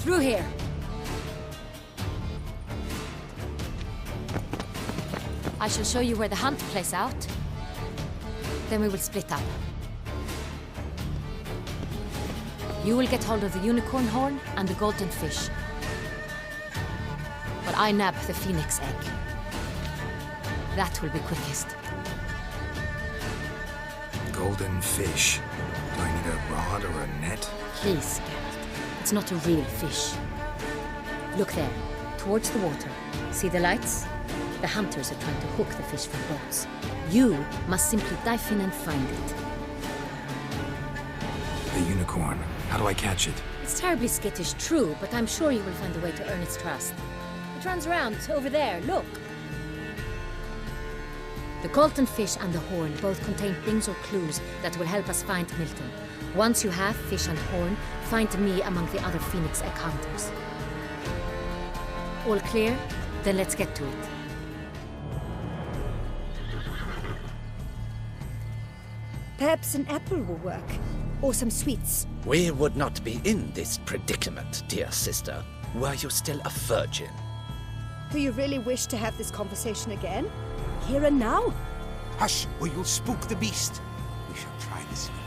Through here. I shall show you where the hunt plays out. Then we will split up. You will get hold of the unicorn horn and the golden fish. But I nab the phoenix egg. That will be quickest. Golden fish. Do I need a rod or a net? Please, Geralt. It's not a real fish. Look there, towards the water. See the lights? The hunters are trying to hook the fish from boats. You must simply dive in and find it. The unicorn. How do I catch it? It's terribly skittish, true, but I'm sure you will find a way to earn its trust. It runs around, over there, look. The golden fish and the horn both contain things or clues that will help us find Milton. Once you have fish and horn, find me among the other phoenix egg hunters. All clear? Then let's get to it. Perhaps an apple will work. Or some sweets. We would not be in this predicament, dear sister, were you still a virgin. Do you really wish to have this conversation again? Here and now? Hush, or you'll spook the beast. We shall try this once.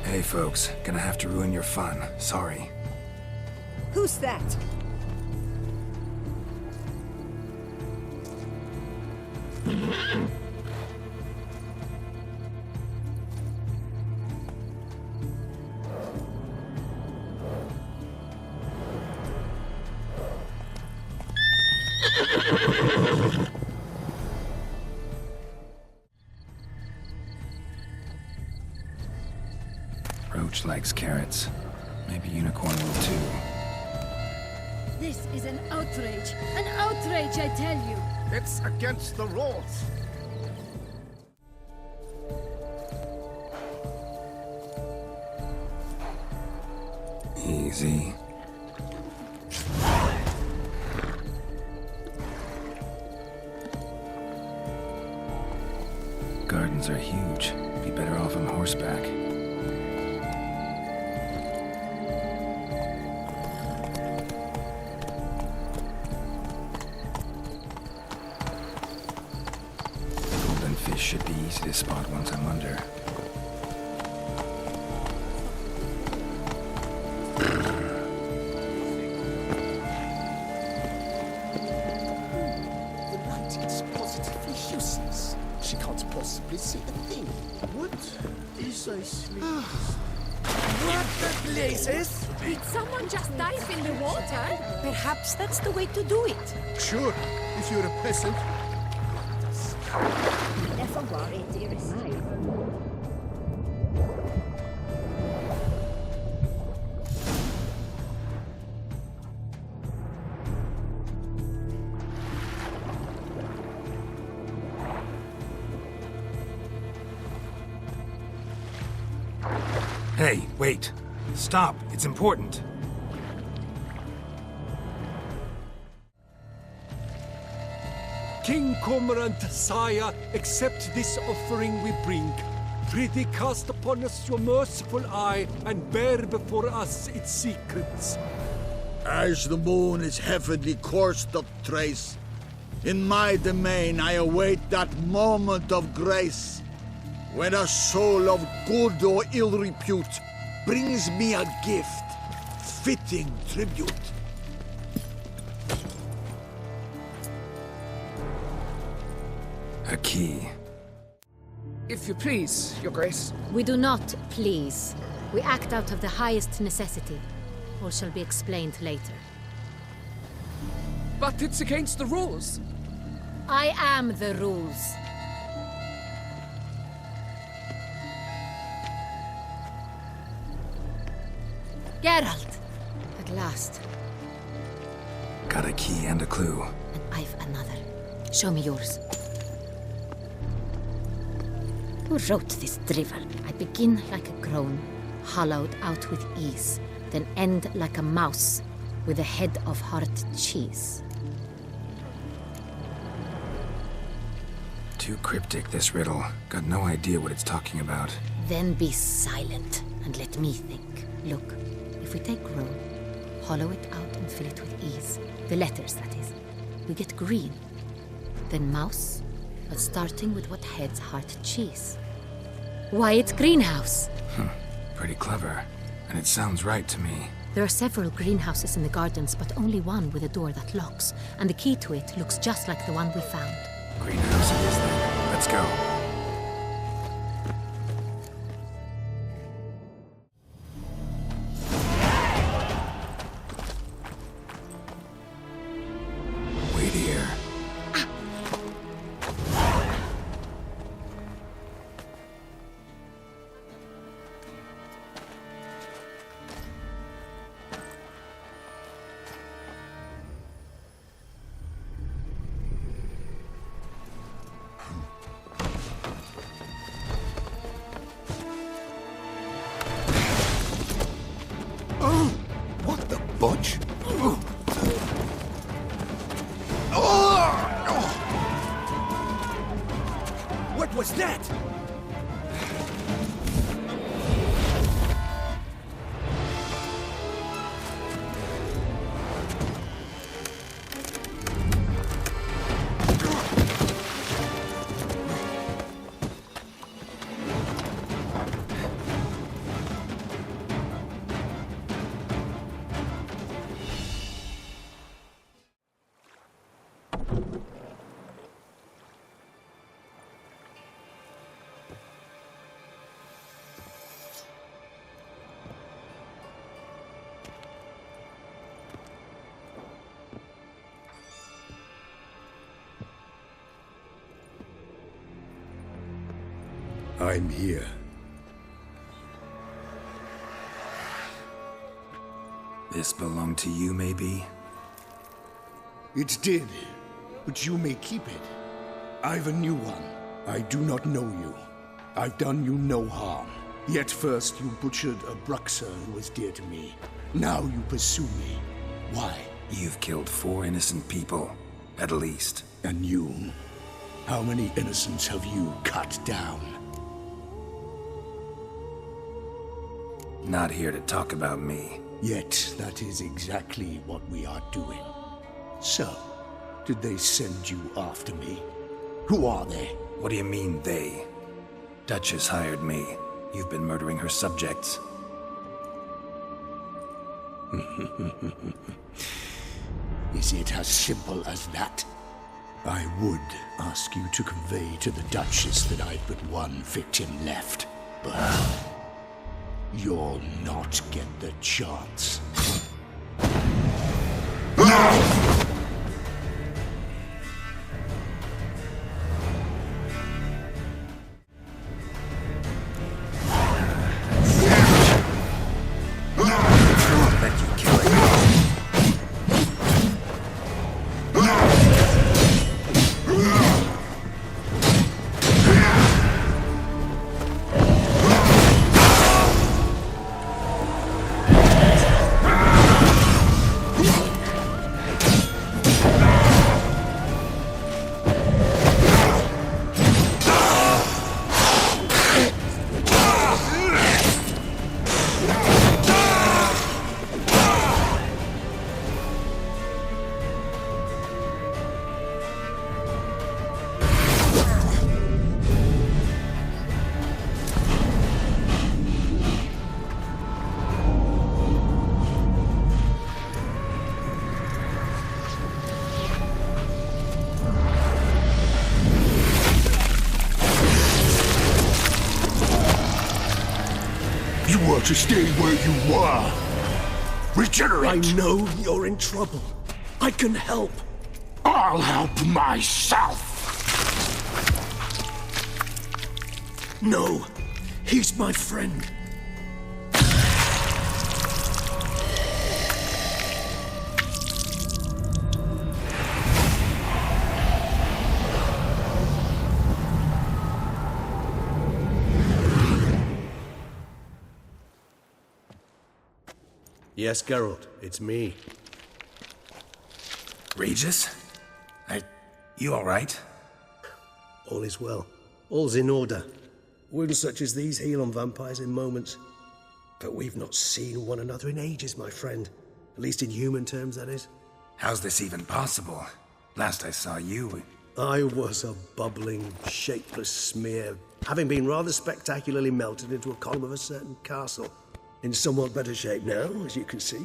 Hey folks, gonna have to ruin your fun. Sorry. Who's that? Roach likes carrots. Maybe unicorn will too. This is an outrage. An outrage, I tell you. It's against the rules. Easy. Gardens are huge. Be better off on horseback. Golden fish should be easy to spot once I'm under. The light is positively useless. She can't possibly see a thing. What is I sleep? What the blazes? Did someone just dive in the water? Perhaps that's the way to do it. Sure, if you're a peasant. Never worry, dearest. Hey, wait. Stop. It's important. King Cormorant, sire, accept this offering we bring. Prithee cast upon us your merciful eye, and bear before us its secrets. As the moon is heavenly course doth trace, in my domain I await that moment of grace, when a soul of good or ill repute brings me a gift, fitting tribute. A key. If you please, Your Grace. We do not please. We act out of the highest necessity. All shall be explained later. But it's against the rules. I am the rules. Geralt! At last. Got a key and a clue. And I've another. Show me yours. Who wrote this drivel? I begin like a groan, hollowed out with ease, then end like a mouse with a head of hard cheese. Too cryptic, this riddle. Got no idea what it's talking about. Then be silent and let me think. Look, if we take Rome, Hollow it out and fill it with ease. The letters, that is. We get green. Then mouse, but starting with what heads heart cheese. Why, it's greenhouse! Pretty clever. And it sounds right to me. There are several greenhouses in the gardens, but only one with a door that locks, and the key to it looks just like the one we found. Greenhouse it is then. Let's go. Wait here. What the butch? What was that? I'm here. This belonged to you, maybe? It did, but you may keep it. I've a new one. I do not know you. I've done you no harm. Yet first you butchered a Bruxer who was dear to me. Now you pursue me. Why? You've killed 4 innocent people, at least. And you? How many innocents have you cut down? Not here to talk about me. Yet that is exactly what we are doing. So, did they send you after me? Who are they? What do you mean, they? Duchess hired me. You've been murdering her subjects. Is it as simple as that? I would ask you to convey to the Duchess that I've but one victim left, but you'll not get the chance. To stay where you were. Regenerate! I know you're in trouble. I can help. I'll help myself! No, he's my friend. Yes, Geralt, it's me. Regis? You alright? All is well. All's in order. Wounds such as these heal on vampires in moments. But we've not seen one another in ages, my friend. At least in human terms, that is. How's this even possible? Last I saw you... I was a bubbling, shapeless smear, having been rather spectacularly melted into a column of a certain castle. In somewhat better shape now, as you can see.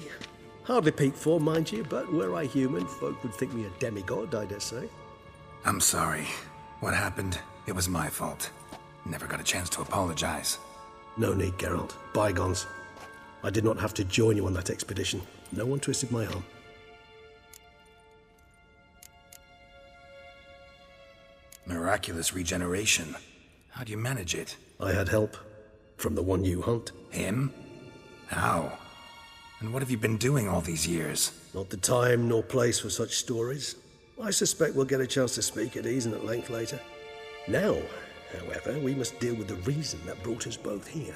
Hardly peak form, mind you, but were I human, folk would think me a demigod, I dare say. I'm sorry. What happened? It was my fault. Never got a chance to apologize. No need, Geralt. Bygones. I did not have to join you on that expedition. No one twisted my arm. Miraculous regeneration. How do you manage it? I had help. From the one you hunt. Him? How? And what have you been doing all these years? Not the time nor place for such stories. I suspect we'll get a chance to speak at ease and at length later. Now, however, we must deal with the reason that brought us both here.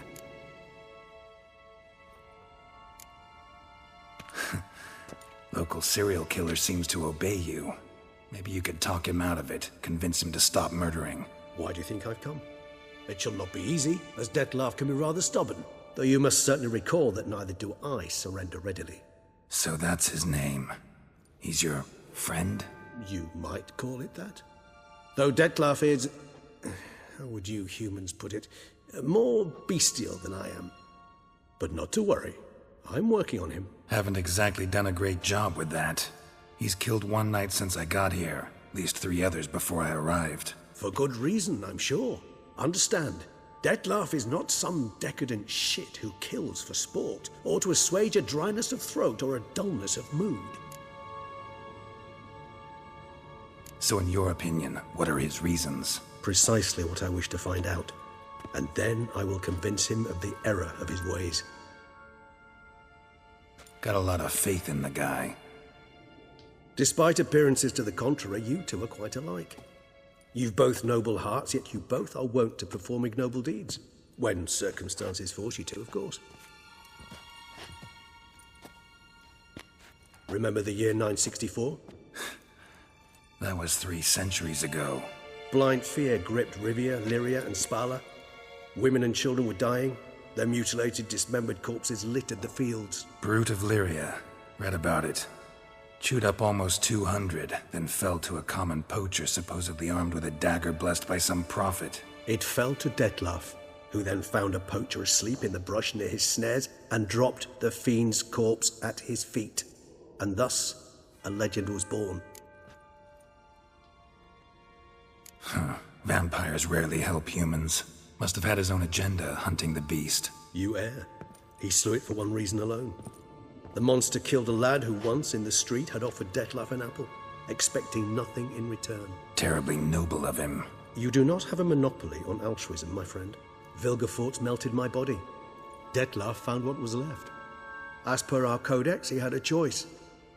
Local serial killer seems to obey you. Maybe you could talk him out of it, convince him to stop murdering. Why do you think I've come? It shall not be easy, as Dettlaff can be rather stubborn. Though you must certainly recall that neither do I surrender readily. So that's his name. He's your friend? You might call it that. Though Dettlaff is... how would you humans put it? More bestial than I am. But not to worry. I'm working on him. Haven't exactly done a great job with that. He's killed one knight since I got here. At least 3 others before I arrived. For good reason, I'm sure. Understand, Dettlaff is not some decadent shit who kills for sport, or to assuage a dryness of throat or a dullness of mood. So in your opinion, what are his reasons? Precisely what I wish to find out. And then I will convince him of the error of his ways. Got a lot of faith in the guy. Despite appearances to the contrary, you two are quite alike. You've both noble hearts, yet you both are wont to perform ignoble deeds. When circumstances force you to, of course. Remember the year 964? That was 3 centuries ago. Blind fear gripped Rivia, Lyria, and Spala. Women and children were dying. Their mutilated, dismembered corpses littered the fields. Brute of Lyria. Read about it. Chewed up almost 200, then fell to a common poacher supposedly armed with a dagger blessed by some prophet. It fell to Dettlaff, who then found a poacher asleep in the brush near his snares and dropped the fiend's corpse at his feet. And thus, a legend was born. Vampires rarely help humans. Must have had his own agenda, hunting the beast. You err. He slew it for one reason alone. The monster killed a lad who once, in the street, had offered Dettlaff an apple, expecting nothing in return. Terribly noble of him. You do not have a monopoly on altruism, my friend. Vilgefortz melted my body. Dettlaff found what was left. As per our codex, he had a choice.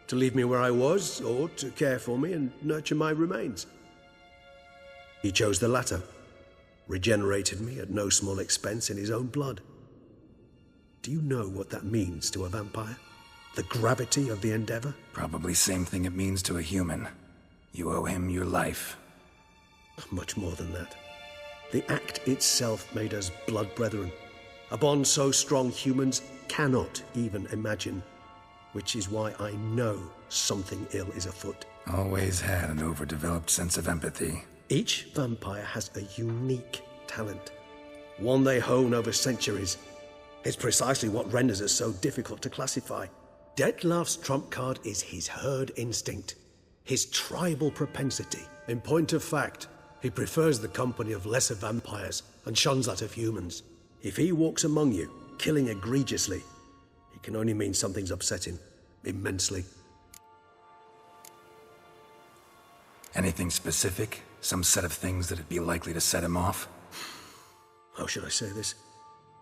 To leave me where I was, or to care for me and nurture my remains. He chose the latter. Regenerated me at no small expense in his own blood. Do you know what that means to a vampire? The gravity of the endeavor? Probably same thing it means to a human. You owe him your life. Much more than that. The act itself made us blood brethren. A bond so strong humans cannot even imagine. Which is why I know something ill is afoot. Always had an overdeveloped sense of empathy. Each vampire has a unique talent. One they hone over centuries. It's precisely what renders us so difficult to classify. Dettlaff's trump card is his herd instinct, his tribal propensity. In point of fact, he prefers the company of lesser vampires and shuns that of humans. If he walks among you, killing egregiously, it can only mean something's upset him, immensely. Anything specific? Some set of things that'd be likely to set him off? How should I say this?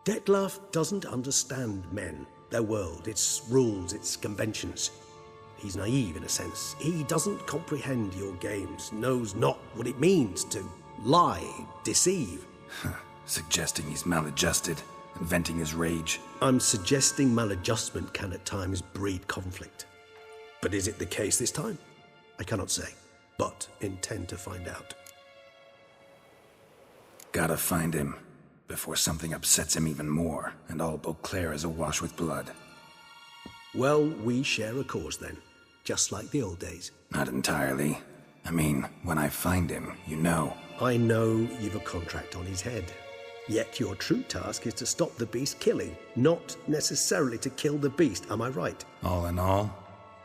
Dettlaff doesn't understand men, their world, its rules, its conventions. He's naive in a sense. He doesn't comprehend your games, knows not what it means to lie, deceive. Suggesting he's maladjusted, inventing his rage. I'm suggesting maladjustment can at times breed conflict. But is it the case this time? I cannot say, but intend to find out. Gotta find him. Before something upsets him even more, and all Beauclair is awash with blood. Well, we share a cause then. Just like the old days. Not entirely. I mean, when I find him, you know. I know you've a contract on his head. Yet your true task is to stop the beast killing, not necessarily to kill the beast, am I right? All in all,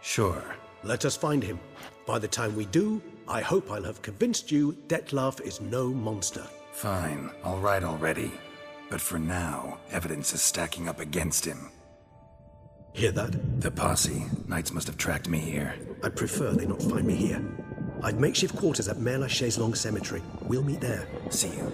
sure. Let us find him. By the time we do, I hope I'll have convinced you Detlef is no monster. Fine, all right already. But for now, evidence is stacking up against him. Hear that? The posse. Knights must have tracked me here. I prefer they not find me here. I've makeshift quarters at Mère Lachaise Long Cemetery. We'll meet there. See you.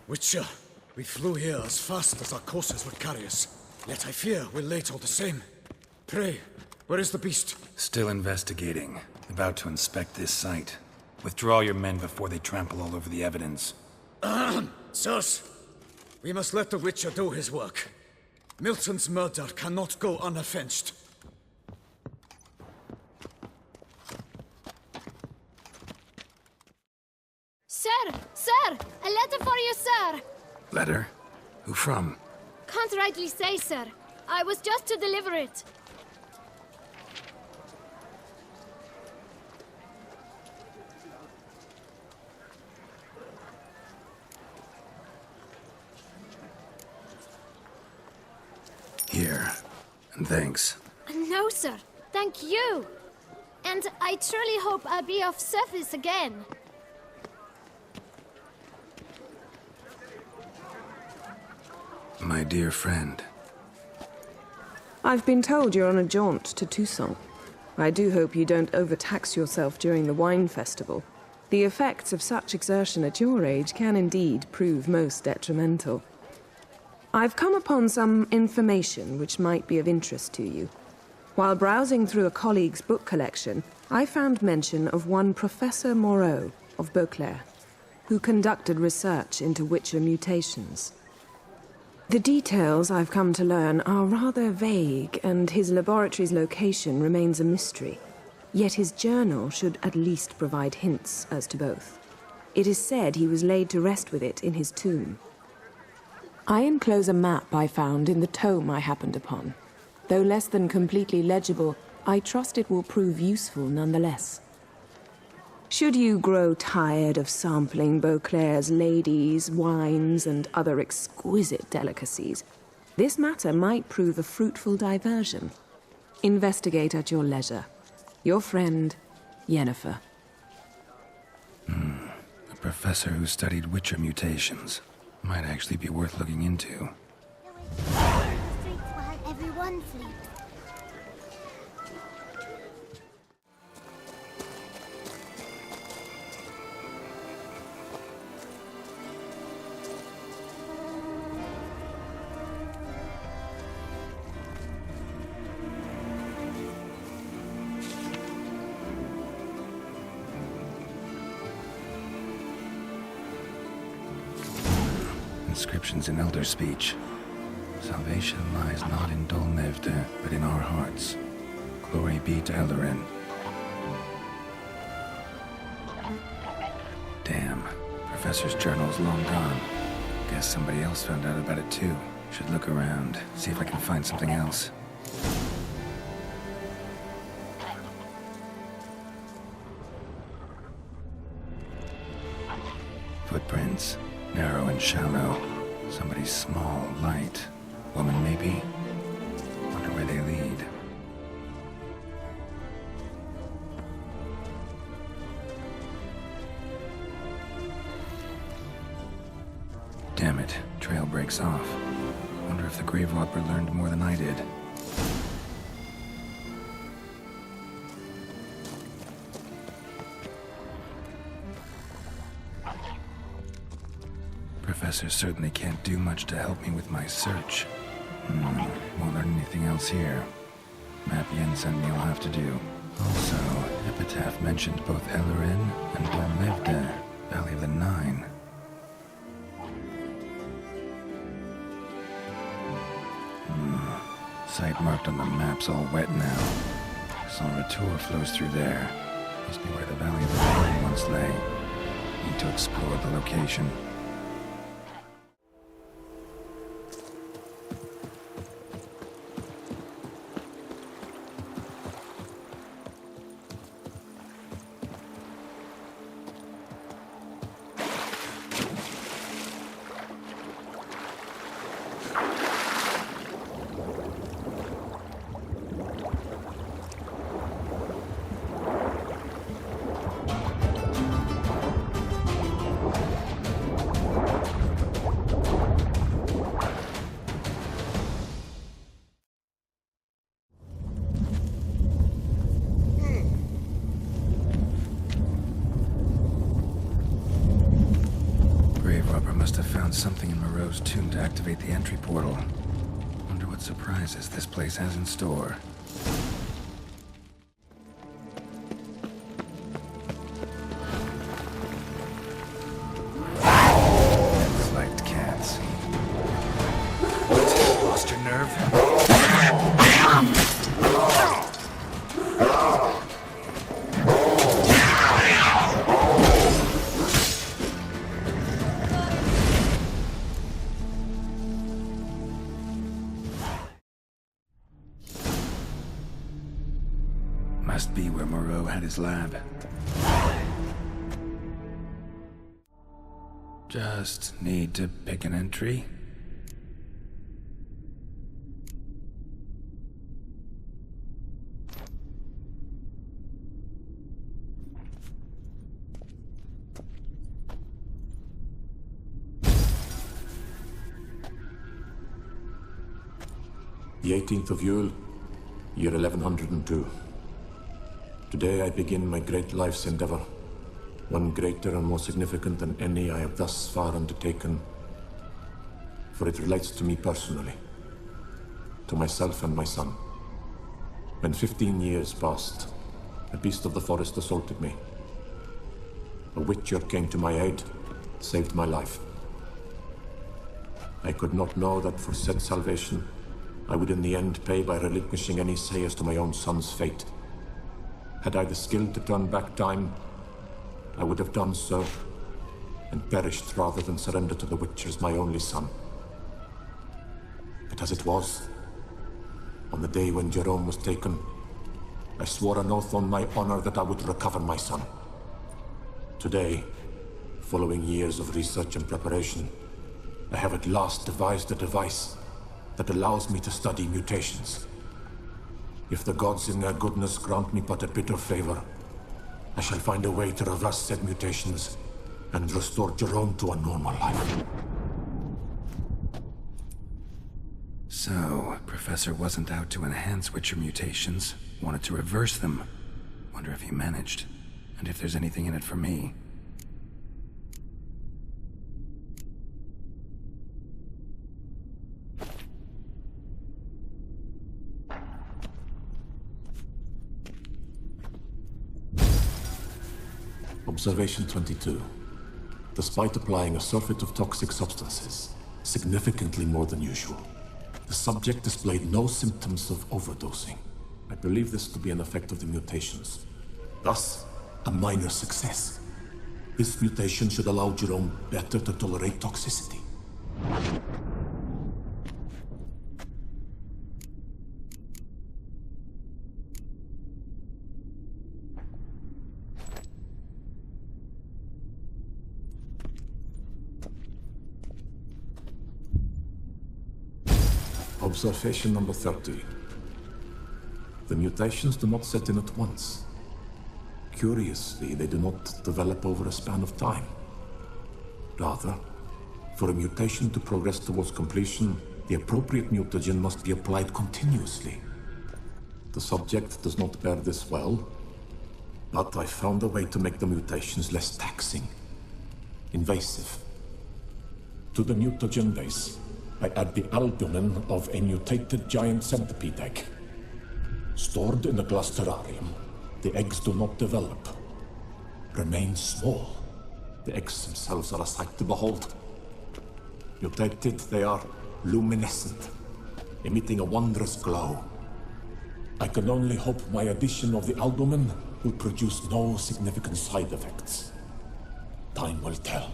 Witcher, we flew here as fast as our coursers would carry us. Yet I fear we're late all the same. Pray, where is the beast? Still investigating. About to inspect this site. Withdraw your men before they trample all over the evidence. Sirs, we must let the Witcher do his work. Milton's murder cannot go unavenged. Sir! A letter for you, sir! Letter? Who from? Can't rightly say, sir. I was just to deliver it. Here. And thanks. No, sir. Thank you. And I truly hope I'll be of service again. My dear friend. I've been told you're on a jaunt to Toussaint. I do hope you don't overtax yourself during the wine festival. The effects of such exertion at your age can indeed prove most detrimental. I've come upon some information which might be of interest to you. While browsing through a colleague's book collection, I found mention of one Professor Moreau of Beauclair, who conducted research into Witcher mutations. The details I've come to learn are rather vague, and his laboratory's location remains a mystery. Yet his journal should at least provide hints as to both. It is said he was laid to rest with it in his tomb. I enclose a map I found in the tome I happened upon. Though less than completely legible, I trust it will prove useful nonetheless. Should you grow tired of sampling Beauclair's ladies, wines, and other exquisite delicacies, this matter might prove a fruitful diversion. Investigate at your leisure. Your friend, Yennefer. A professor who studied Witcher mutations. Might actually be worth looking into. Everyone sleeps. Inscriptions in Elder speech. Salvation lies not in Dolnevde, but in our hearts. Glory be to Eldarin. Damn, Professor's journal's long gone. Guess somebody else found out about it too. Should look around, see if I can find something else. Footprints. Narrow and shallow. Somebody small, light. Woman, maybe? Wonder where they lead. Damn it. Trail breaks off. Wonder if the grave robber learned more than I did. Professor certainly can't do much to help me with my search. Won't learn anything else here. Map Jensen you'll have to do. Also, Epitaph mentioned both Eldarin and Dolnevde, Valley of the Nine. Site marked on the map's all wet now. Sans Retour flows through there. Must be where the Valley of the Valley once lay. Need to explore the location. Must have found something in Moreau's tomb to activate the entry portal. Wonder what surprises this place has in store. Flight cats. What? Lost your nerve? Must be where Moreau had his lab. Just need to pick an entry. The 18th of Yule, year 1102. Today I begin my great life's endeavor, one greater and more significant than any I have thus far undertaken, for it relates to me personally, to myself and my son. When 15 years passed, a beast of the forest assaulted me. A witcher came to my aid, saved my life. I could not know that for said salvation, I would in the end pay by relinquishing any say as to my own son's fate. Had I the skill to turn back time, I would have done so, and perished rather than surrender to the Witchers my only son. But as it was, on the day when Jerome was taken, I swore an oath on my honor that I would recover my son. Today, following years of research and preparation, I have at last devised a device that allows me to study mutations. If the gods in their goodness grant me but a bit of favor, I shall find a way to reverse said mutations and restore Jerome to a normal life. So, Professor wasn't out to enhance Witcher mutations, wanted to reverse them. Wonder if he managed, and if there's anything in it for me. Observation 22. Despite applying a surfeit of toxic substances, significantly more than usual, the subject displayed no symptoms of overdosing. I believe this to be an effect of the mutations. Thus, a minor success. This mutation should allow Jerome better to tolerate toxicity. Observation number 30. The mutations do not set in at once. Curiously, they do not develop over a span of time. Rather, for a mutation to progress towards completion, the appropriate mutagen must be applied continuously. The subject does not bear this well, but I found a way to make the mutations less taxing, invasive. To the mutagen base, I add the albumin of a mutated giant centipede egg. Stored in a glass terrarium, the eggs do not develop, remain small. The eggs themselves are a sight to behold. Mutated, they are luminescent, emitting a wondrous glow. I can only hope my addition of the albumin will produce no significant side effects. Time will tell.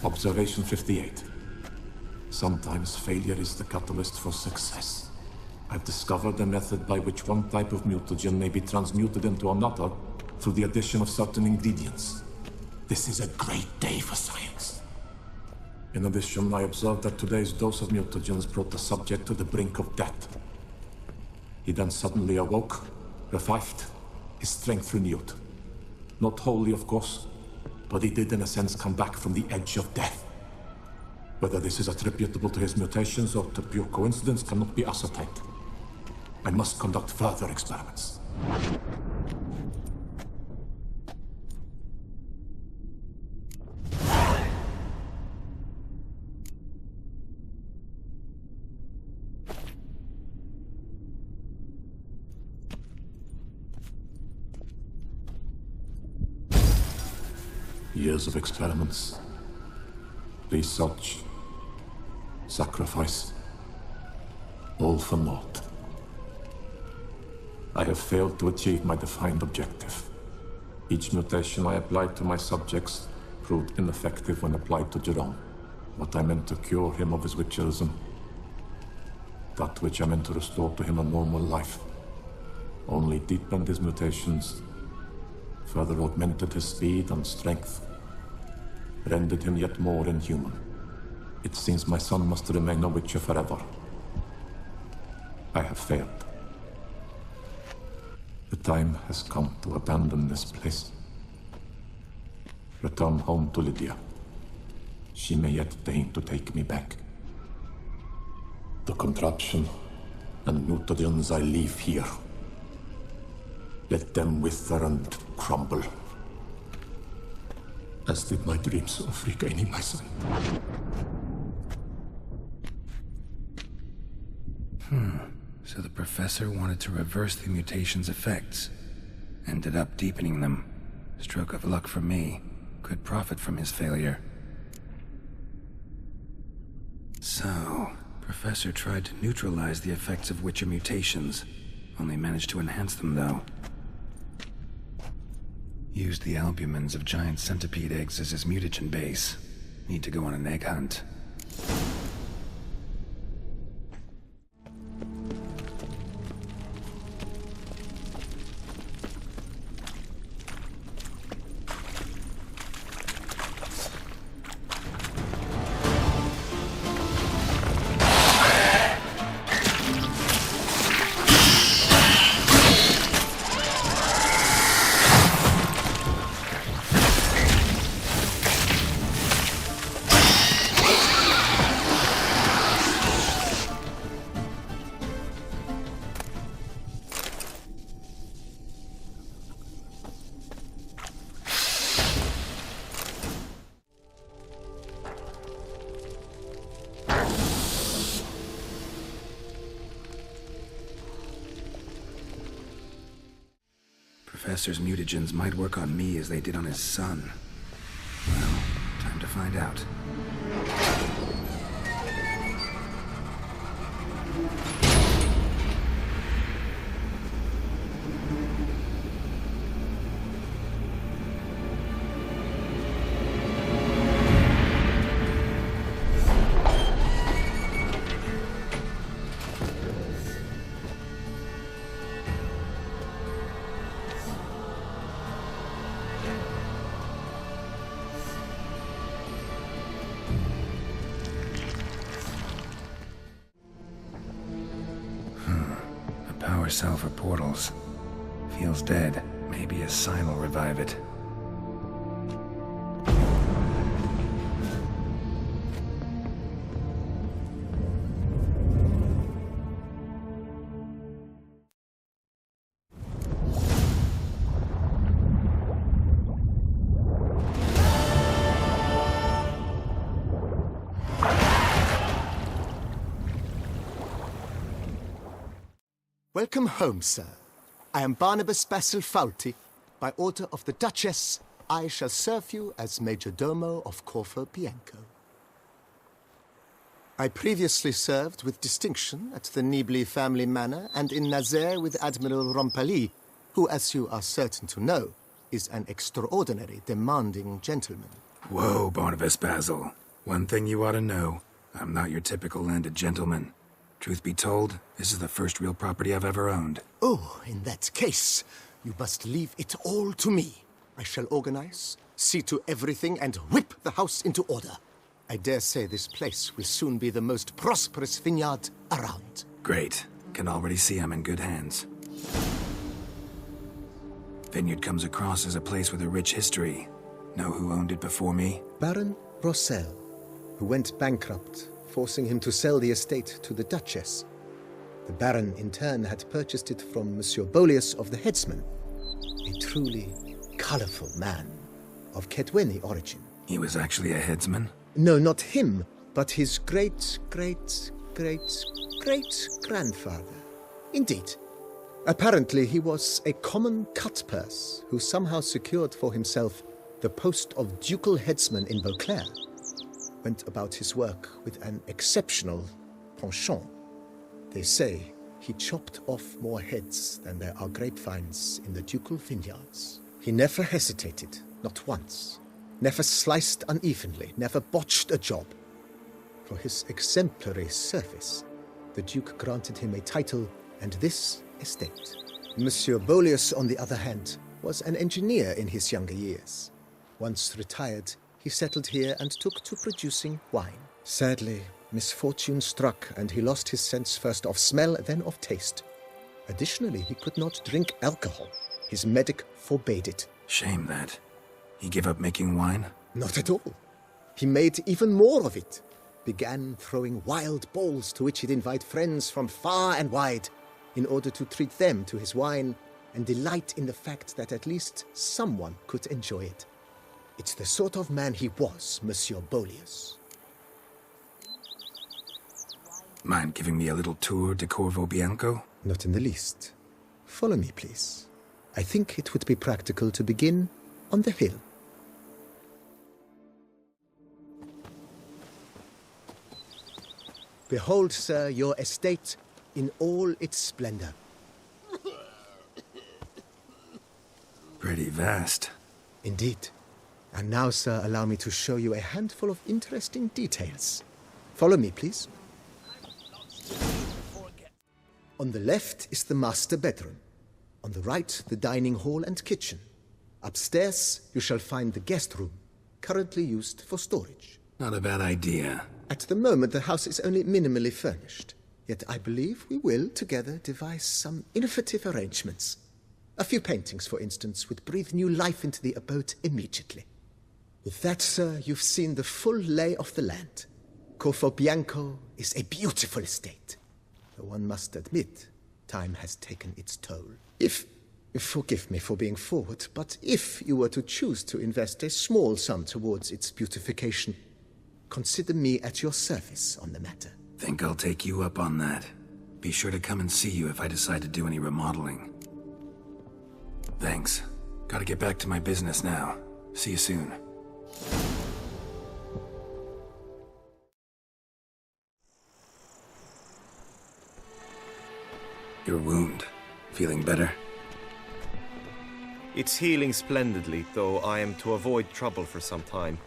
Observation 58. Sometimes failure is the catalyst for success. I've discovered a method by which one type of mutagen may be transmuted into another through the addition of certain ingredients. This is a great day for science. In addition, I observed that today's dose of mutagens brought the subject to the brink of death. He then suddenly awoke, revived, his strength renewed. Not wholly, of course, but he did in a sense come back from the edge of death. Whether this is attributable to his mutations or to pure coincidence cannot be ascertained. I must conduct further experiments. Years of experiments, research, sacrifice, all for naught. I have failed to achieve my defined objective. Each mutation I applied to my subjects proved ineffective when applied to Jerome. What I meant to cure him of his witcherism, that which I meant to restore to him a normal life, only deepened his mutations, further augmented his speed and strength, rendered him yet more inhuman. It seems my son must remain a witcher forever. I have failed. The time has come to abandon this place. Return home to Lydia. She may yet deign to take me back. The contraption and mutagens I leave here. Let them wither and crumble, as did my dreams of regaining my son. So the professor wanted to reverse the mutation's effects. Ended up deepening them. Stroke of luck for me. Could profit from his failure. So, Professor tried to neutralize the effects of Witcher mutations. Only managed to enhance them, though. Used the albumins of giant centipede eggs as his mutagen base. Need to go on an egg hunt. Professor's mutagens might work on me as they did on his son. Well, time to find out. Power cell for portals. Feels dead. Maybe a sign will revive it. Welcome home, sir. I am Barnabas Basil Faulty. By order of the Duchess, I shall serve you as Major Domo of Corvo Bianco. I previously served with distinction at the Nibli family manor and in Nazaire with Admiral Rompali, who, as you are certain to know, is an extraordinary, demanding gentleman. Whoa, Barnabas Basil. One thing you ought to know. I'm not your typical landed gentleman. Truth be told, this is the first real property I've ever owned. Oh, in that case, you must leave it all to me. I shall organize, see to everything, and whip the house into order. I dare say this place will soon be the most prosperous vineyard around. Great. Can already see I'm in good hands. Vineyard comes across as a place with a rich history. Know who owned it before me? Baron Rossel, who went bankrupt, forcing him to sell the estate to the Duchess. The Baron, in turn, had purchased it from Monsieur Boleus of the Headsman, a truly colorful man of Kedweni origin. He was actually a headsman? No, not him, but his great-great-great-great-grandfather. Indeed. Apparently, he was a common cutpurse who somehow secured for himself the post of ducal headsman in Beauclair. Went about his work with an exceptional penchant. They say he chopped off more heads than there are grapevines in the ducal vineyards. He never hesitated, not once. Never sliced unevenly, never botched a job. For his exemplary service, the Duke granted him a title and this estate. Monsieur Boleus, on the other hand, was an engineer in his younger years. Once retired, he settled here and took to producing wine. Sadly, misfortune struck and he lost his sense first of smell, then of taste. Additionally, he could not drink alcohol. His medic forbade it. Shame that. He gave up making wine? Not at all. He made even more of it. Began throwing wild balls to which he'd invite friends from far and wide in order to treat them to his wine and delight in the fact that at least someone could enjoy it. It's the sort of man he was, Monsieur Boleus. Mind giving me a little tour de Corvo Bianco? Not in the least. Follow me, please. I think it would be practical to begin on the hill. Behold, sir, your estate in all its splendor. Pretty vast. Indeed. And now, sir, allow me to show you a handful of interesting details. Follow me, please. On the left is the master bedroom. On the right, the dining hall and kitchen. Upstairs, you shall find the guest room, currently used for storage. Not a bad idea. At the moment, the house is only minimally furnished. Yet I believe we will, together, devise some innovative arrangements. A few paintings, for instance, would breathe new life into the abode immediately. With that, sir, you've seen the full lay of the land. Corvo Bianco is a beautiful estate. Though one must admit, time has taken its toll. Forgive me for being forward, but if you were to choose to invest a small sum towards its beautification, consider me at your service on the matter. Think I'll take you up on that. Be sure to come and see you if I decide to do any remodeling. Thanks. Gotta get back to my business now. See you soon. Your wound. Feeling better? It's healing splendidly, though I am to avoid trouble for some time.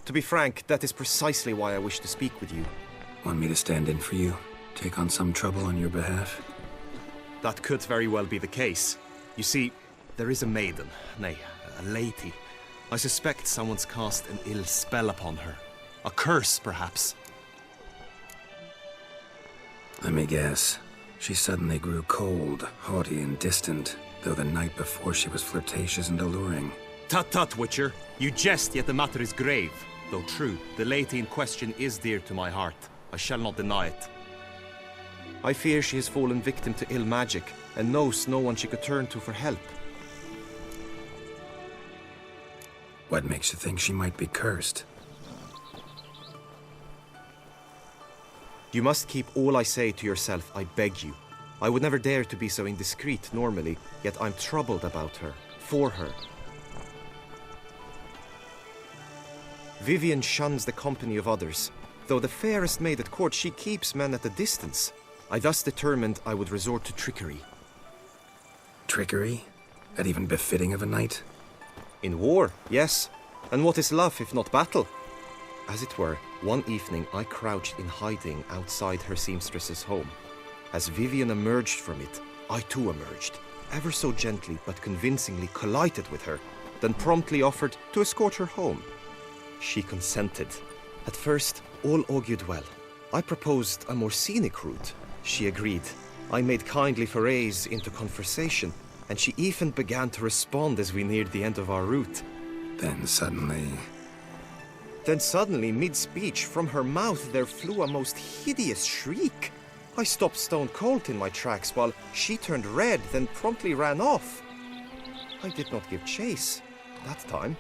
To be frank, that is precisely why I wish to speak with you. Want me to stand in for you? Take on some trouble on your behalf? That could very well be the case. You see, there is a maiden, nay, a lady. I suspect someone's cast an ill spell upon her. A curse, perhaps. Let me guess. She suddenly grew cold, haughty, and distant, though the night before she was flirtatious and alluring. Tut tut, Witcher. You jest, yet the matter is grave. Though true, the lady in question is dear to my heart. I shall not deny it. I fear she has fallen victim to ill magic, and knows no one she could turn to for help. What makes you think she might be cursed? You must keep all I say to yourself, I beg you. I would never dare to be so indiscreet normally, yet I'm troubled about her, for her. Vivian shuns the company of others. Though the fairest maid at court, she keeps men at a distance. I thus determined I would resort to trickery. Trickery? That even befitting of a knight? In war, yes. And what is love if not battle? As it were, one evening I crouched in hiding outside her seamstress's home. As Vivian emerged from it, I too emerged, ever so gently but convincingly collided with her, then promptly offered to escort her home. She consented. At first, all augured well. I proposed a more scenic route. She agreed. I made kindly forays into conversation, and she even began to respond as we neared the end of our route. Then suddenly, mid-speech, from her mouth there flew a most hideous shriek. I stopped stone cold in my tracks, while she turned red, then promptly ran off. I did not give chase, that time.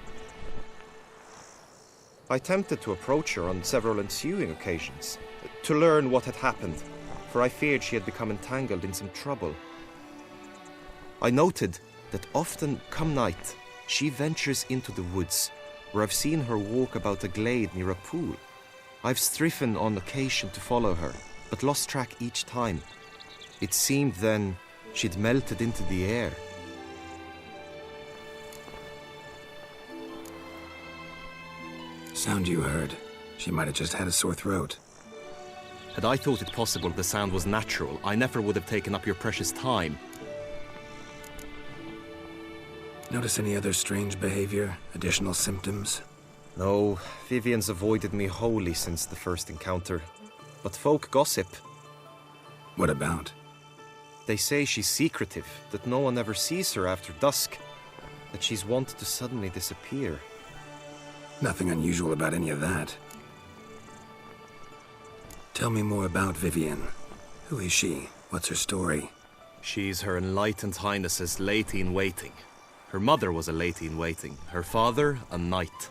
I attempted to approach her on several ensuing occasions, to learn what had happened, for I feared she had become entangled in some trouble. I noted that often, come night, she ventures into the woods, where I've seen her walk about a glade near a pool. I've striven on occasion to follow her, but lost track each time. It seemed then she'd melted into the air. Sound you heard. She might have just had a sore throat. Had I thought it possible the sound was natural, I never would have taken up your precious time. Notice any other strange behavior? Additional symptoms? No, Vivian's avoided me wholly since the first encounter. But folk gossip. What about? They say she's secretive, that no one ever sees her after dusk, that she's wont to suddenly disappear. Nothing unusual about any of that. Tell me more about Vivian. Who is she? What's her story? She's Her Enlightened Highness's lady-in-waiting. Her mother was a lady-in-waiting, her father a knight.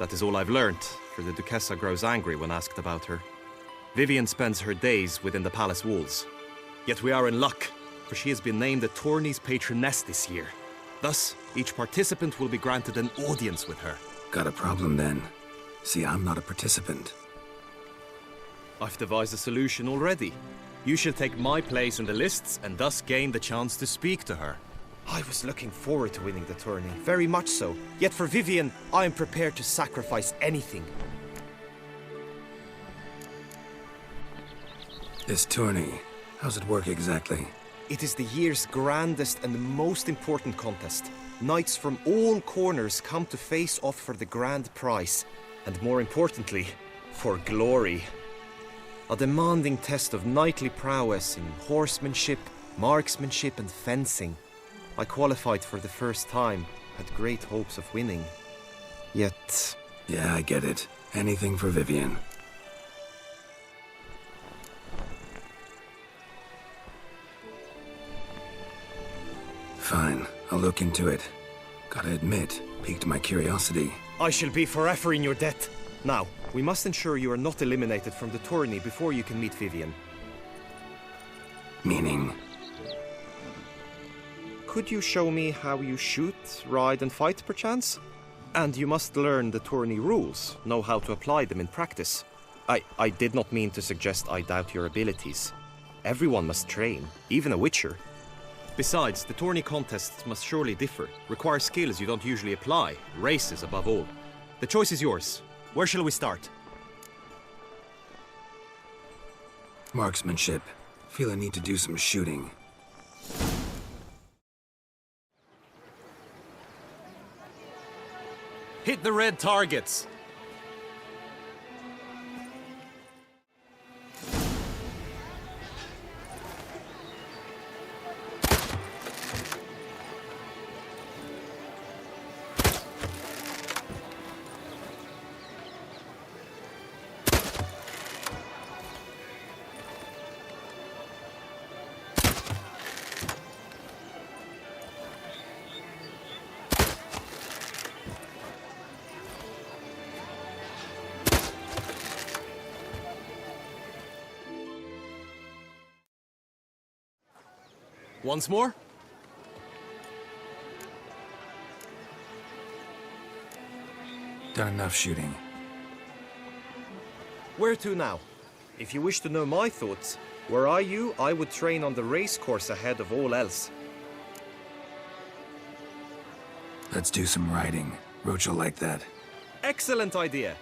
That is all I've learnt, for the Duchessa grows angry when asked about her. Vivian spends her days within the palace walls. Yet we are in luck, for she has been named the tourney's patroness this year. Thus, each participant will be granted an audience with her. Got a problem then. See, I'm not a participant. I've devised a solution already. You shall take my place in the lists and thus gain the chance to speak to her. I was looking forward to winning the tourney, very much so. Yet for Vivian, I am prepared to sacrifice anything. This tourney, how's it work exactly? It is the year's grandest and most important contest. Knights from all corners come to face off for the grand prize, and more importantly, for glory. A demanding test of knightly prowess in horsemanship, marksmanship and fencing. I qualified for the first time, had great hopes of winning. Yet... Yeah, I get it. Anything for Vivian. Fine, I'll look into it. Gotta admit, piqued my curiosity. I shall be forever in your debt. Now, we must ensure you are not eliminated from the tourney before you can meet Vivian. Meaning? Could you show me how you shoot, ride and fight, perchance? And you must learn the tourney rules, know how to apply them in practice. I did not mean to suggest I doubt your abilities. Everyone must train, even a witcher. Besides, the tourney contests must surely differ, require skills you don't usually apply, races above all. The choice is yours. Where shall we start? Marksmanship. Feel I need to do some shooting. Hit the red targets! Once more? Done enough shooting. Where to now? If you wish to know my thoughts, were I you, I would train on the race course ahead of all else. Let's do some riding. Roach will like that. Excellent idea.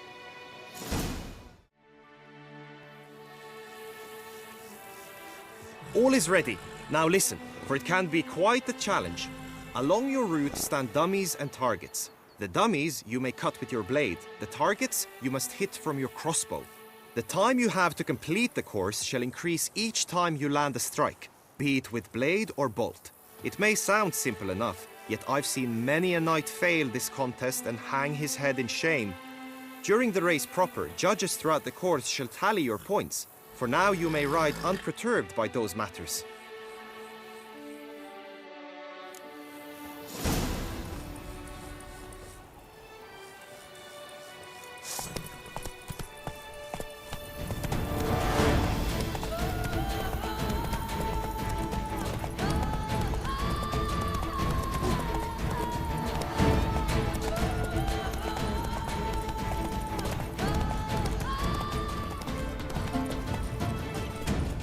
All is ready. Now listen, for it can be quite a challenge. Along your route stand dummies and targets. The dummies you may cut with your blade. The targets you must hit from your crossbow. The time you have to complete the course shall increase each time you land a strike, be it with blade or bolt. It may sound simple enough, yet I've seen many a knight fail this contest and hang his head in shame. During the race proper, judges throughout the course shall tally your points. For now you may ride unperturbed by those matters.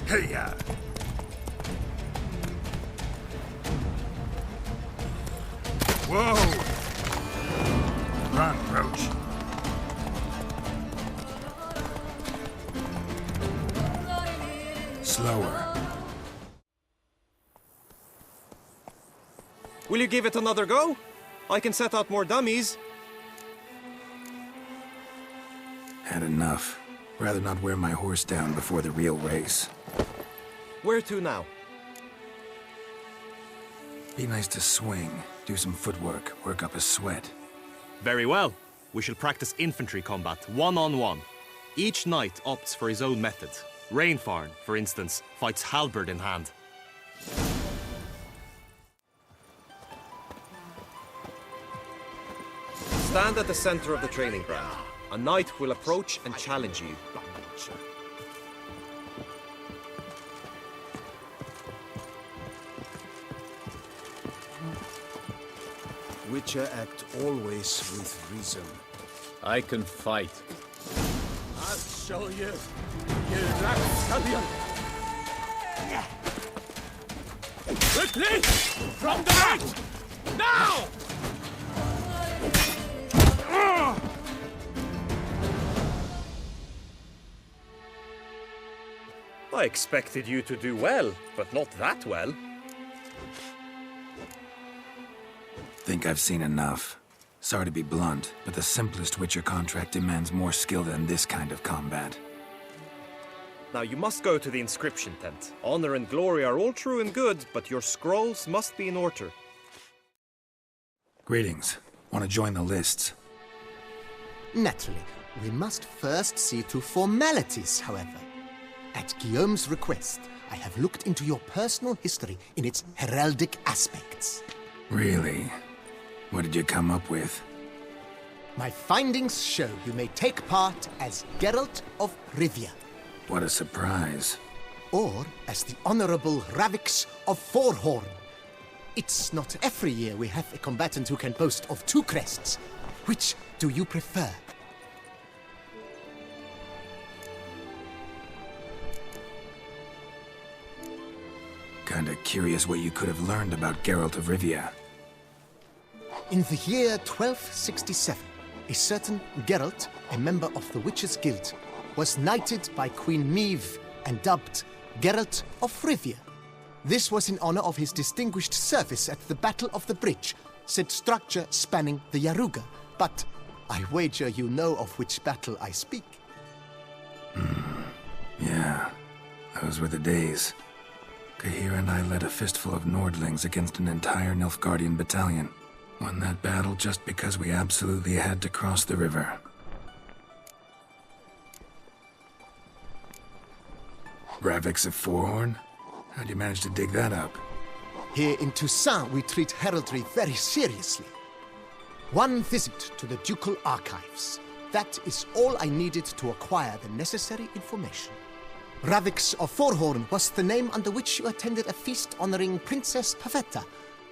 Hey-ya! Whoa! Run, Roach. Slower. Will you give it another go? I can set out more dummies. Had enough. Rather not wear my horse down before the real race. Where to now? Be nice to swing, do some footwork, work up a sweat. Very well. We shall practice infantry combat, one-on-one. Each knight opts for his own method. Rainfarn, for instance, fights halberd in hand. Stand at the center of the training ground. A knight will approach and challenge you. Witcher act always with reason. I can fight. I'll show you, you rapscallion! Quickly! From the right! Now! I expected you to do well, but not that well. Think I've seen enough. Sorry to be blunt, but the simplest Witcher contract demands more skill than this kind of combat. Now you must go to the inscription tent. Honor and glory are all true and good, but your scrolls must be in order. Greetings. Want to join the lists? Naturally. We must first see to formalities, however. At Guillaume's request, I have looked into your personal history in its heraldic aspects. Really? What did you come up with? My findings show you may take part as Geralt of Rivia. What a surprise. Or as the Honorable Ravix of Forhorn. It's not every year we have a combatant who can boast of 2 crests. Which do you prefer? Kinda curious what you could have learned about Geralt of Rivia. In the year 1267, a certain Geralt, a member of the Witches' Guild, was knighted by Queen Meve and dubbed Geralt of Rivia. This was in honor of his distinguished service at the Battle of the Bridge, said structure spanning the Yaruga. But I wager you know of which battle I speak. Yeah, those were the days. Kahira and I led a fistful of Nordlings against an entire Nilfgaardian battalion. Won that battle just because we absolutely had to cross the river. Ravix of Forhorn? How'd you manage to dig that up? Here in Toussaint, we treat heraldry very seriously. One visit to the Ducal Archives. That is all I needed to acquire the necessary information. Ravix of Forhorn was the name under which you attended a feast honoring Princess Pavetta,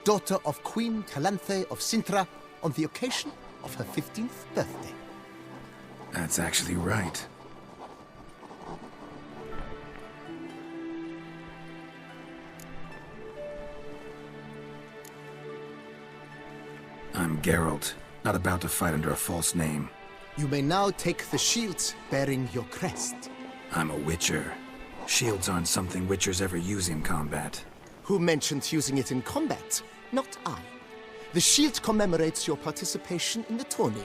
daughter of Queen Calanthe of Sintra, on the occasion of her 15th birthday. That's actually right. I'm Geralt, not about to fight under a false name. You may now take the shield bearing your crest. I'm a Witcher. Shields aren't something Witchers ever use in combat. Who mentioned using it in combat? Not I. The shield commemorates your participation in the tourney.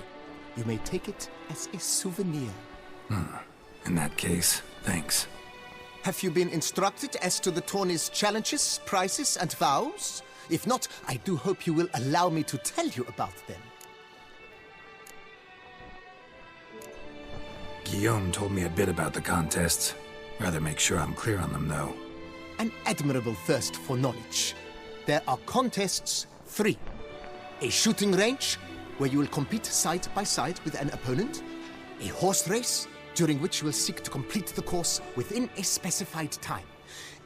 You may take it as a souvenir. In that case, thanks. Have you been instructed as to the tourney's challenges, prizes, and vows? If not, I do hope you will allow me to tell you about them. Guillaume told me a bit about the contests. Rather make sure I'm clear on them, though. An admirable thirst for knowledge. There are contests 3. A shooting range, where you will compete side by side with an opponent. A horse race, during which you will seek to complete the course within a specified time.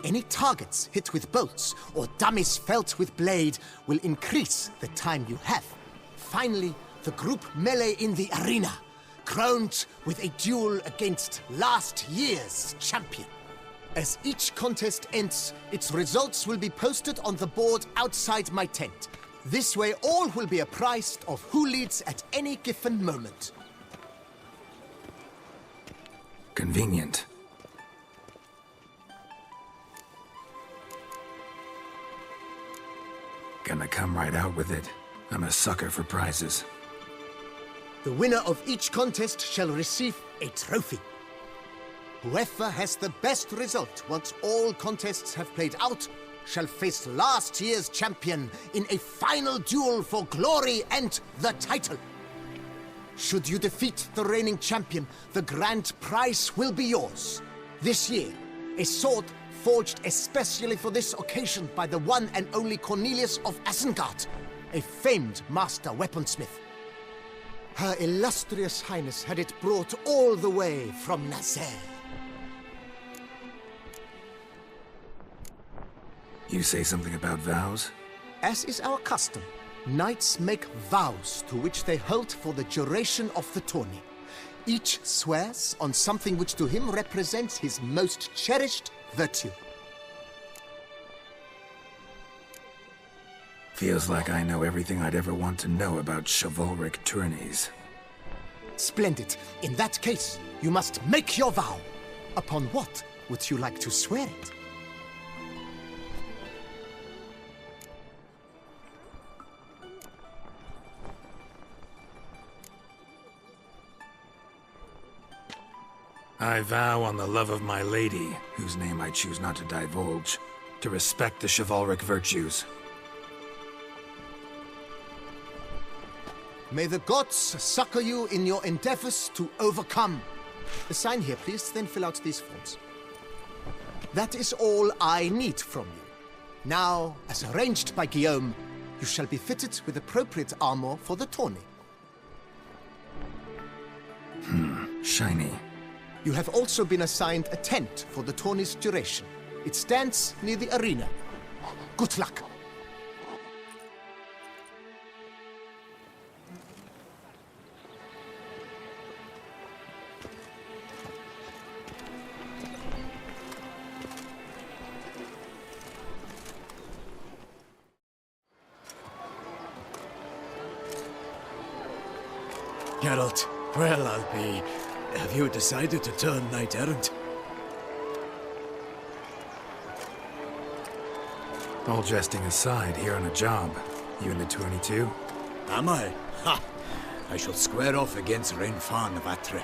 Any targets hit with bolts or dummies felt with blade will increase the time you have. Finally, the group melee in the arena, crowned with a duel against last year's champion. As each contest ends, its results will be posted on the board outside my tent. This way all will be apprised of who leads at any given moment. Convenient. Gonna come right out with it. I'm a sucker for prizes. The winner of each contest shall receive a trophy. Whoever has the best result once all contests have played out shall face last year's champion in a final duel for glory and the title. Should you defeat the reigning champion, the grand prize will be yours. This year, a sword forged especially for this occasion by the one and only Cornelius of Isengard, a famed master weaponsmith. Her illustrious highness had it brought all the way from Nazaire. You say something about vows? As is our custom, knights make vows to which they hold for the duration of the tourney. Each swears on something which to him represents his most cherished virtue. Feels like I know everything I'd ever want to know about chivalric tourneys. Splendid. In that case, you must make your vow. Upon what would you like to swear it? I vow on the love of my lady, whose name I choose not to divulge, to respect the chivalric virtues. May the gods succor you in your endeavors to overcome. Sign here, please, then fill out these forms. That is all I need from you. Now, as arranged by Guillaume, you shall be fitted with appropriate armor for the tourney. Shiny. You have also been assigned a tent for the tourney's duration. It stands near the arena. Good luck. Geralt, well, I'll be... Have you decided to turn knight-errant? All jesting aside, here on a job. You in the tourney too? Am I? Ha! I shall square off against Renfan of Atre.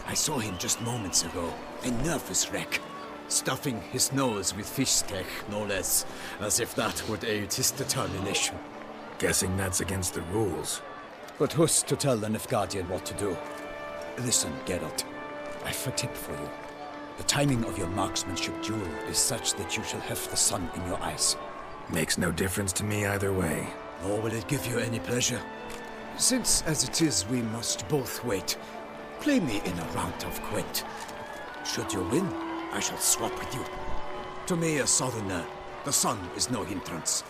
I saw him just moments ago. A nervous wreck. Stuffing his nose with fish steak, no less. As if that would aid his determination. Guessing that's against the rules. But who's to tell the Nilfgaardian what to do? Listen, Geralt. I've a tip for you. The timing of your marksmanship duel is such that you shall have the sun in your eyes. Makes no difference to me either way. Nor will it give you any pleasure. Since, as it is, we must both wait, play me in a round of Gwent. Should you win, I shall swap with you. To me, a southerner, the sun is no hindrance.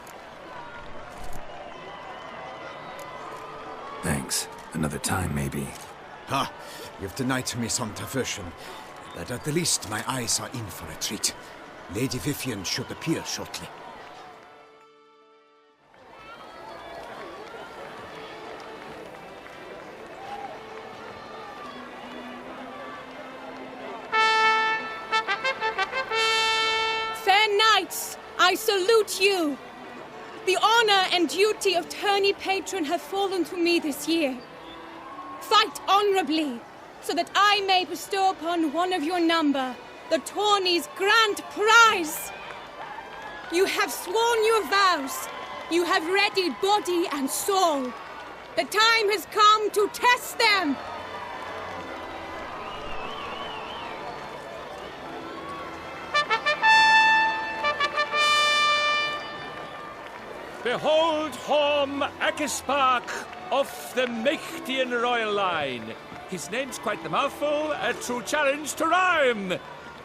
Thanks. Another time, maybe. Ha! You've denied me some diversion, but at the least my eyes are in for a treat. Lady Vivian should appear shortly. Fair knights, I salute you! The honor and duty of tourney patron have fallen to me this year. Fight honorably, so that I may bestow upon one of your number the tourney's grand prize. You have sworn your vows. You have readied body and soul. The time has come to test them. Behold Horm Akispark of the Mechtian royal line. His name's quite the mouthful, a true challenge to rhyme.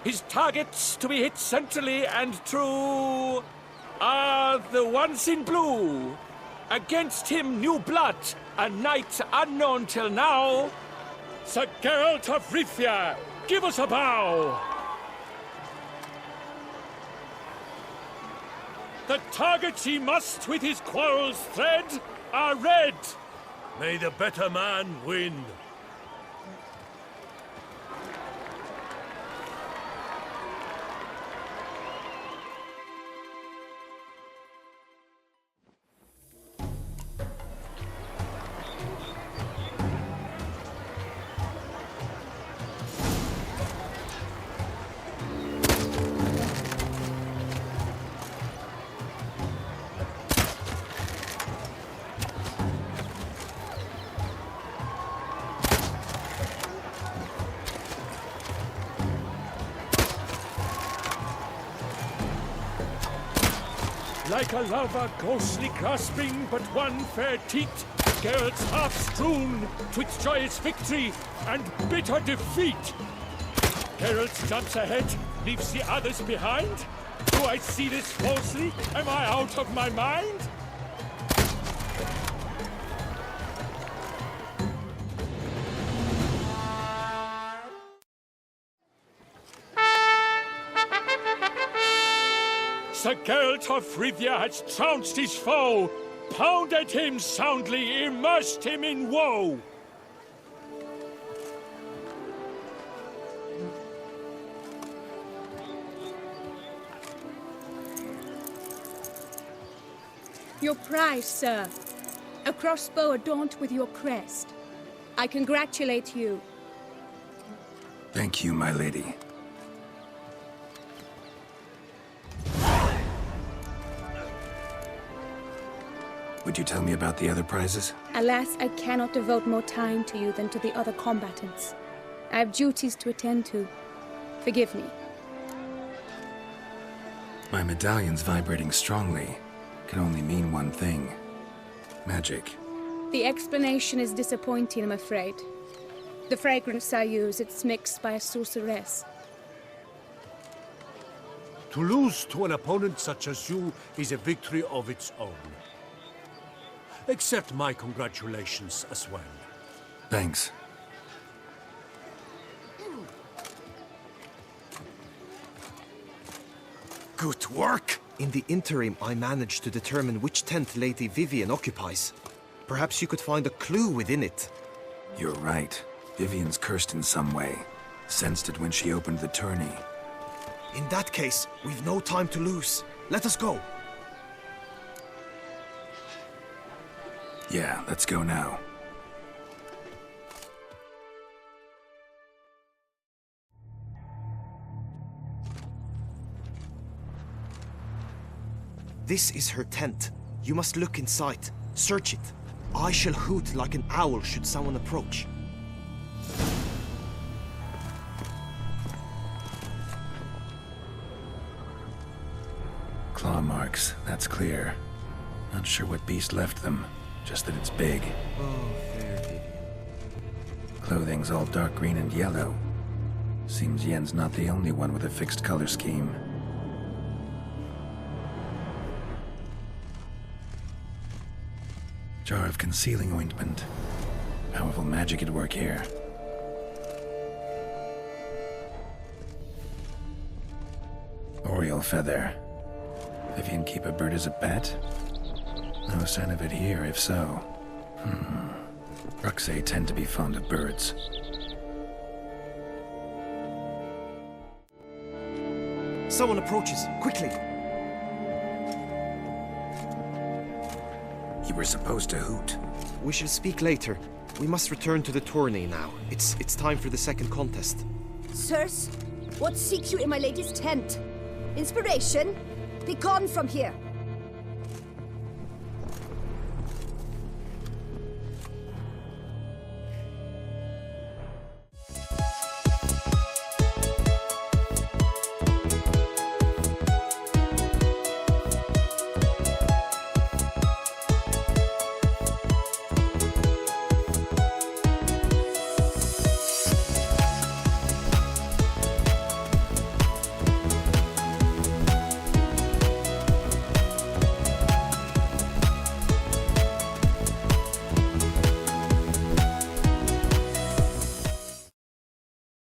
His targets to be hit centrally and true are the ones in blue. Against him new blood, a knight unknown till now. Sir Geralt of Rivia, give us a bow. The targets he must with his quarrels thread are red. May the better man win. Like a lover ghostly grasping but one fair teat, Geralt's heart strewn twixt joyous victory and bitter defeat. Geralt jumps ahead, leaves the others behind. Do I see this falsely? Am I out of my mind? Sir Geralt of Rivia has trounced his foe, pounded him soundly, immersed him in woe. Your prize, sir. A crossbow adorned with your crest. I congratulate you. Thank you, my lady. Would you tell me about the other prizes? Alas, I cannot devote more time to you than to the other combatants. I have duties to attend to. Forgive me. My medallion's vibrating strongly. Can only mean one thing. Magic. The explanation is disappointing, I'm afraid. The fragrance I use, it's mixed by a sorceress. To lose to an opponent such as you is a victory of its own. Accept my congratulations as well. Thanks. Good work! In the interim, I managed to determine which tent Lady Vivian occupies. Perhaps you could find a clue within it. You're right. Vivian's cursed in some way. Sensed it when she opened the tourney. In that case, we've no time to lose. Let us go. Yeah, let's go now. This is her tent. You must look inside. Search it. I shall hoot like an owl should someone approach. Claw marks, that's clear. Not sure what beast left them. Just that it's big. Oh, fair Vivian. Clothing's all dark green and yellow. Seems Yen's not the only one with a fixed color scheme. Jar of concealing ointment. Powerful magic at work here. Oriole feather. Vivian keep a bird as a pet? No sign of it here, if so. Ruxay tend to be fond of birds. Someone approaches. Quickly! You were supposed to hoot. We shall speak later. We must return to the tourney now. It's time for the second contest. Sirs, what seek you in my lady's tent? Inspiration? Be gone from here.